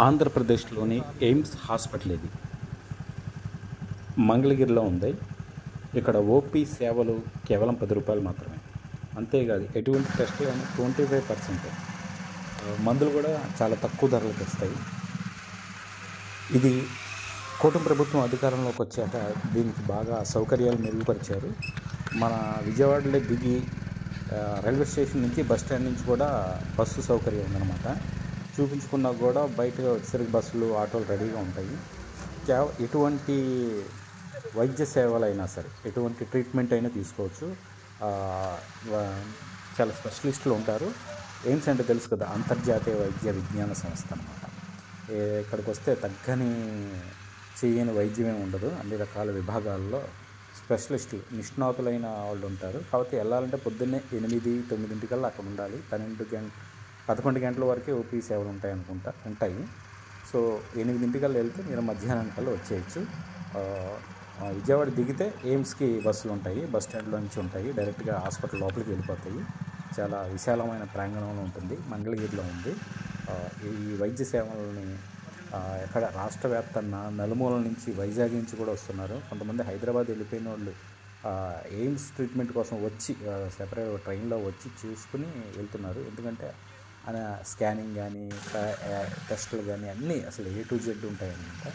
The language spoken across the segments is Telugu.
ఆంధ్రప్రదేశ్లోని ఎయిమ్స్ హాస్పిటల్ ఇది మంగళగిరిలో ఉంది. ఇక్కడ ఓపీ సేవలు కేవలం 10 రూపాయలు మాత్రమే. అంతేకాదు ఎటువంటి టెస్టులు అయినా 25% మందులు కూడా చాలా తక్కువ ధరలకు వస్తాయి. ఇది కూటమి ప్రభుత్వం అధికారంలోకి వచ్చాక దీనికి బాగా సౌకర్యాలు మెరుగుపరిచారు. మన విజయవాడలో దిగి రైల్వే స్టేషన్ నుంచి బస్ స్టాండ్ నుంచి కూడా బస్సు సౌకర్యం ఉందన్నమాట. చూపించుకున్నా కూడా బయట వచ్చేసరికి బస్సులు ఆటోలు రెడీగా ఉంటాయి. ఎటువంటి వైద్య సేవలైనా సరే, ఎటువంటి ట్రీట్మెంట్ అయినా తీసుకోవచ్చు. చాలా స్పెషలిస్టులు ఉంటారు. ఎయిమ్స్ అంటే తెలుసు కదా, అంతర్జాతీయ వైద్య విజ్ఞాన సంస్థ అన్నమాట. ఇక్కడికి వస్తే తగ్గని చేయని వైద్యమే ఉండదు. అన్ని రకాల విభాగాల్లో స్పెషలిస్టులు నిష్ణాతులైన వాళ్ళు ఉంటారు. కాబట్టి వెళ్ళాలంటే పొద్దున్నే 8-9 అక్కడ ఉండాలి. 11 గంటల వరకే ఓపీ సేవలు ఉంటాయి. సో 8 వెళ్తే మీరు మధ్యాహ్నానికల్లా వచ్చేయచ్చు. విజయవాడ దిగితే ఎయిమ్స్కి బస్సులు ఉంటాయి, బస్ స్టాండ్లో నుంచి ఉంటాయి, డైరెక్ట్గా హాస్పిటల్ లోపలికి వెళ్ళిపోతాయి. చాలా విశాలమైన ప్రాంగణంలో ఉంటుంది, మంగళగిరిలో ఉంది. ఈ వైద్య సేవలని ఎక్కడ రాష్ట్ర వ్యాప్తంగా నలుమూల నుంచి, వైజాగ్ నుంచి కూడా వస్తున్నారు. కొంతమంది హైదరాబాద్ వెళ్ళిపోయిన వాళ్ళు ఎయిమ్స్ ట్రీట్మెంట్ కోసం వచ్చి సెపరేట్ ట్రైన్లో వచ్చి చూసుకుని వెళ్తున్నారు. ఎందుకంటే స్కానింగ్ కానీ టెస్టులు కానీ అన్నీ అసలు A to Z ఉంటాయన్నమాట.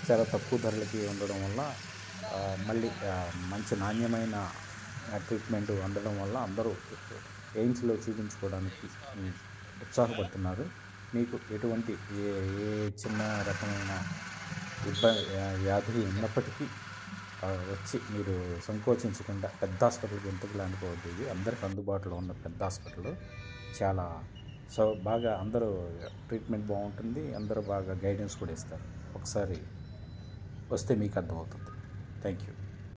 చాలా తక్కువ ధరలకి ఉండడం వల్ల మళ్ళీ మంచి నాణ్యమైన ట్రీట్మెంట్ అందడం వల్ల అందరూ ఎయిమ్స్లో చూపించుకోవడానికి ఉత్సాహపడుతున్నారు. మీకు ఎటువంటి ఏ చిన్న రకమైన వ్యాధులు ఉన్నప్పటికీ వచ్చి మీరు సంకోచించకుండా పెద్ద హాస్పిటల్కి ఎందుకు అనుకోవద్దు. ఇది అందరికి అందుబాటులో ఉన్న పెద్ద హాస్పిటల్. చాలా బాగా అందరూ ట్రీట్మెంట్ బాగుంటుంది. అందరూ బాగా గైడెన్స్ కూడా ఇస్తారు. ఒకసారి వస్తే మీకు అర్థమవుతుంది. Thank you.